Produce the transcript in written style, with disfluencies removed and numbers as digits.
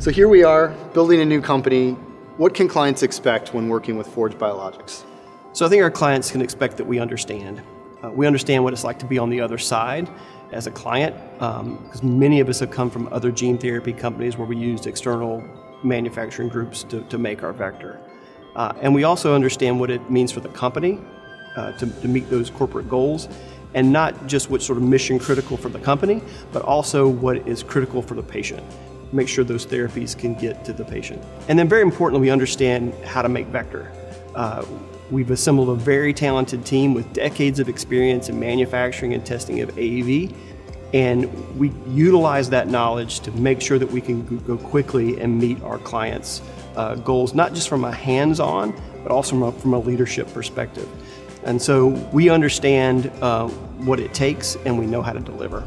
So here we are, building a new company. What can clients expect when working with Forge Biologics? So I think our clients can expect that we understand. We understand what it's like to be on the other side as a client, because many of us have come from other gene therapy companies where we used external manufacturing groups to make our vector. And we also understand what it means for the company to meet those corporate goals, and not just what's sort of mission critical for the company, but also what is critical for the patient. Make sure those therapies can get to the patient. And then very importantly, we understand how to make vector. We've assembled a very talented team with decades of experience in manufacturing and testing of AAV, and we utilize that knowledge to make sure that we can go quickly and meet our clients' goals, not just from a hands-on, but also from a leadership perspective. And so we understand what it takes, and we know how to deliver.